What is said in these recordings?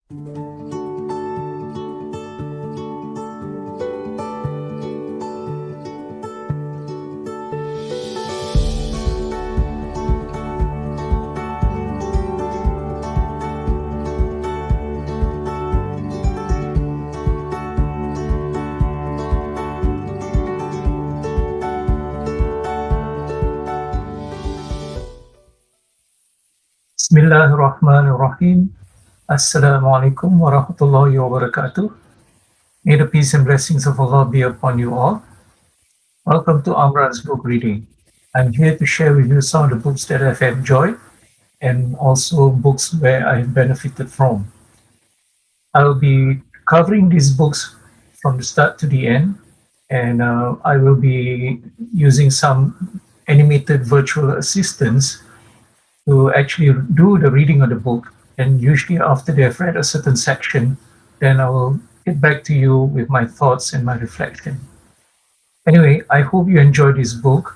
Bismillahirrahmanirrahim. Assalamualaikum warahmatullahi wabarakatuh. May the peace and blessings of Allah be upon you all. Welcome to Amran's book reading. I'm here to share with you some of the books that I've enjoyed and also books where I've benefited from. I'll be covering these books from the start to the end, and I will be using some animated virtual assistants to actually do the reading of the book. And usually, after they've read a certain section, then I will get back to you with my thoughts and my reflection. Anyway, I hope you enjoy this book.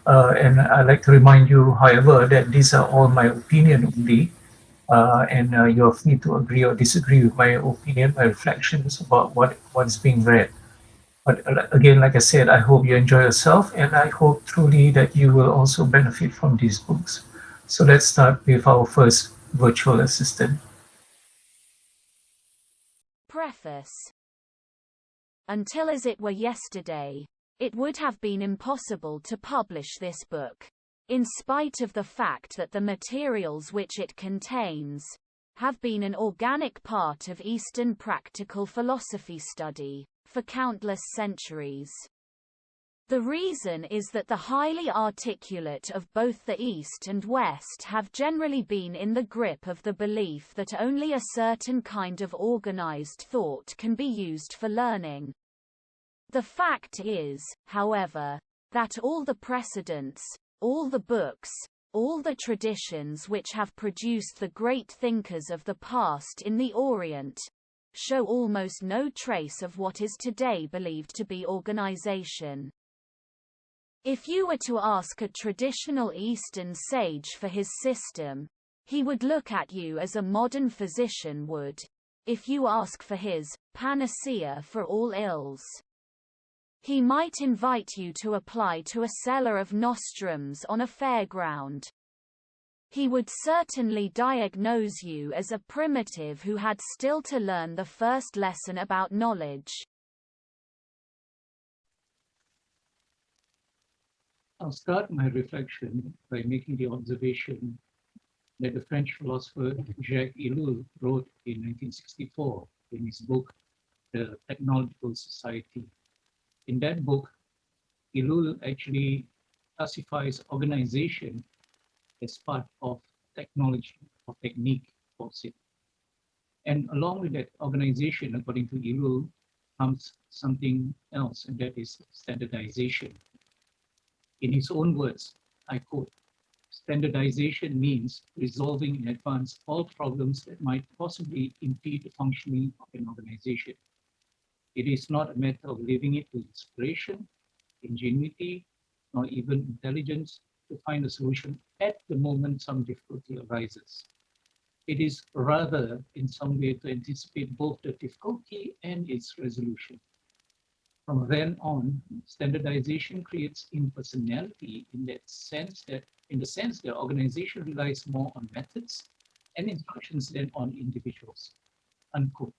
And I'd like to remind you, however, that these are all my opinion only. And you're free to agree or disagree with my opinion, my reflections about what is being read. But again, like I said, I hope you enjoy yourself, and I hope truly that you will also benefit from these books. So let's start with our first virtual assistant. Preface. Until as it were yesterday, it would have been impossible to publish this book, in spite of the fact that the materials which it contains have been an organic part of Eastern practical philosophy study for countless centuries. The reason is that the highly articulate of both the East and West have generally been in the grip of the belief that only a certain kind of organized thought can be used for learning. The fact is, however, that all the precedents, all the books, all the traditions which have produced the great thinkers of the past in the Orient, show almost no trace of what is today believed to be organization. If you were to ask a traditional Eastern sage for his system, he would look at you as a modern physician would, if you ask for his panacea for all ills. He might invite you to apply to a cellar of nostrums on a fairground. He would certainly diagnose you as a primitive who had still to learn the first lesson about knowledge. I'll start my reflection by making the observation that the French philosopher Jacques Ellul wrote in 1964 in his book, The Technological Society. In that book, Ellul actually classifies organization as part of technology or technique, calls it. And along with that organization, according to Ellul, comes something else, and that is standardization. In his own words, I quote, "Standardization means resolving in advance all problems that might possibly impede the functioning of an organization. It is not a matter of leaving it to inspiration, ingenuity, nor even intelligence to find a solution at the moment some difficulty arises. It is rather in some way to anticipate both the difficulty and its resolution. From then on, standardization creates impersonality in the sense that organization relies more on methods and instructions than on individuals." Unquote.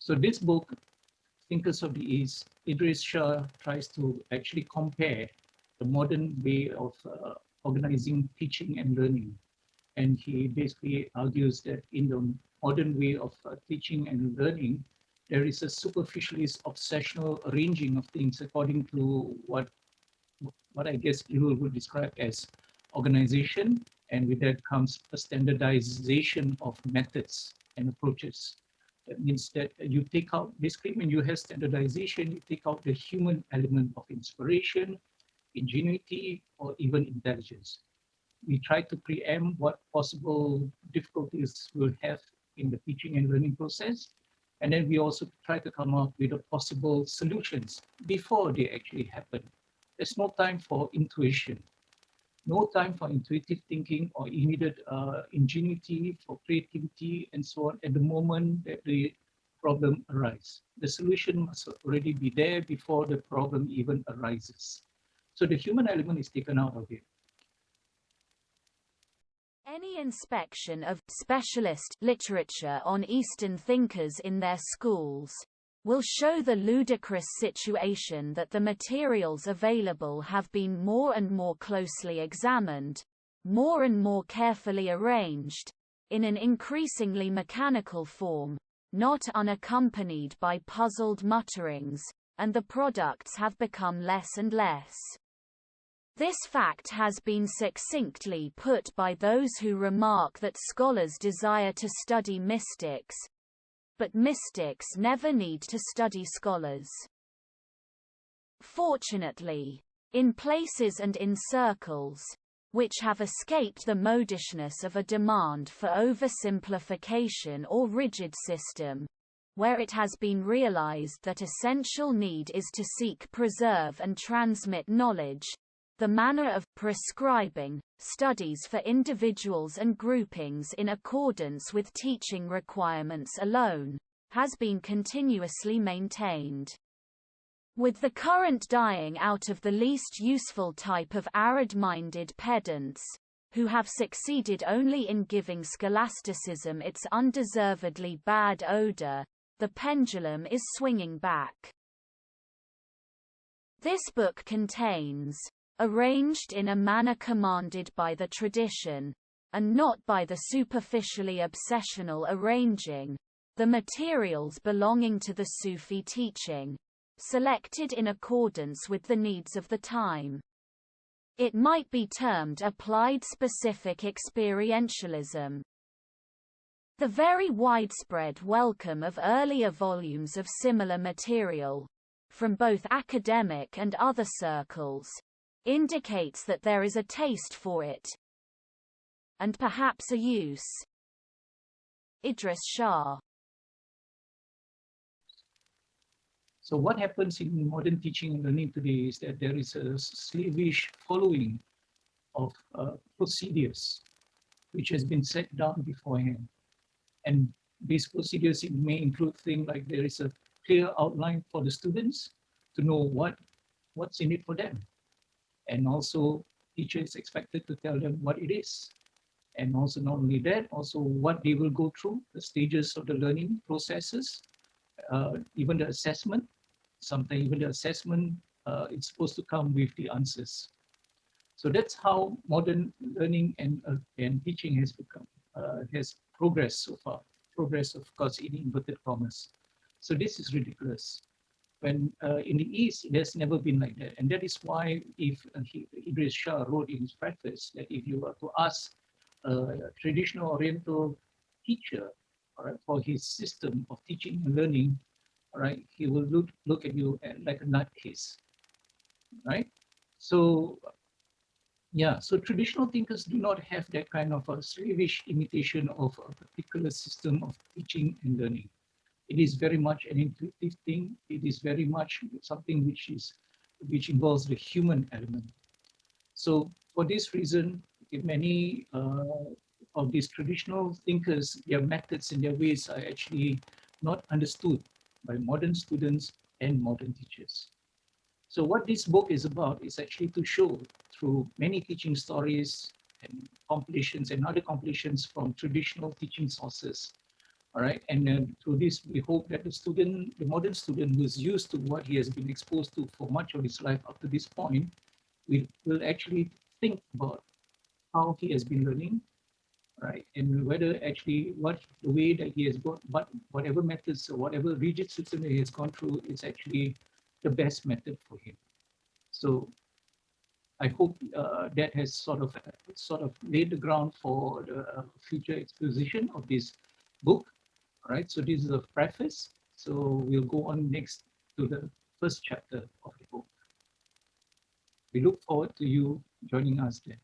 So this book, Thinkers of the East, Idries Shah tries to actually compare the modern way of organizing teaching and learning. And he basically argues that in the modern way of teaching and learning, there is a superficialist obsessional arranging of things according to what I guess you would describe as organization, and with that comes a standardization of methods and approaches. That means that you take out, basically when you have standardization, you take out the human element of inspiration, ingenuity, or even intelligence. We try to preempt what possible difficulties we'll have in the teaching and learning process. And then we also try to come up with the possible solutions before they actually happen. There's no time for intuition. no time for intuitive thinking or immediate ingenuity, for creativity, and so on at the moment that the problem arises. The solution must already be there before the problem even arises. So the human element is taken out of it. Any inspection of specialist literature on Eastern thinkers in their schools will show the ludicrous situation that the materials available have been more and more closely examined, more and more carefully arranged, in an increasingly mechanical form, not unaccompanied by puzzled mutterings, and the products have become less and less. This fact has been succinctly put by those who remark that scholars desire to study mystics, but mystics never need to study scholars. Fortunately, in places and in circles, which have escaped the modishness of a demand for oversimplification or rigid system, where it has been realized that essential need is to seek, preserve and transmit knowledge, the manner of prescribing studies for individuals and groupings in accordance with teaching requirements alone has been continuously maintained. With the current dying out of the least useful type of arid-minded pedants, who have succeeded only in giving scholasticism its undeservedly bad odor, the pendulum is swinging back. This book contains, arranged in a manner commanded by the tradition, and not by the superficially obsessional arranging, the materials belonging to the Sufi teaching, selected in accordance with the needs of the time. It might be termed applied specific experientialism. The very widespread welcome of earlier volumes of similar material, from both academic and other circles, indicates that there is a taste for it, and perhaps a use. Idries Shah. So what happens in modern teaching and learning today is that there is a slavish following of procedures which has been set down beforehand. And these procedures may include things like there is a clear outline for the students to know what's in it for them. And also teacher is expected to tell them what it is. And also not only that, also what they will go through, the stages of the learning processes, even the assessment. Sometimes even the assessment is supposed to come with the answers. So that's how modern learning and teaching has become, has progressed so far. Progress, of course, in inverted commas. So this is ridiculous. When in the East, it has never been like that. And that is why if Idries Shah wrote in his preface that if you were to ask a traditional Oriental teacher, all right, for his system of teaching and learning, all right, he will look at you like a nutcase, right? So yeah, so traditional thinkers do not have that kind of a slavish imitation of a particular system of teaching and learning. It is very much an intuitive thing. It is very much something which involves the human element. So for this reason, many of these traditional thinkers, their methods and their ways are actually not understood by modern students and modern teachers. So what this book is about is actually to show through many teaching stories and compilations and other compilations from traditional teaching sources. All right, and then through this, we hope that the modern student who is used to what he has been exposed to for much of his life up to this point, will actually think about how he has been learning, right, and whether actually what the way that he has got, but whatever methods or whatever rigid system that he has gone through is actually the best method for him. So I hope that has sort of laid the ground for the future exposition of this book. All right, so this is a preface. So we'll go on next to the first chapter of the book. We look forward to you joining us there.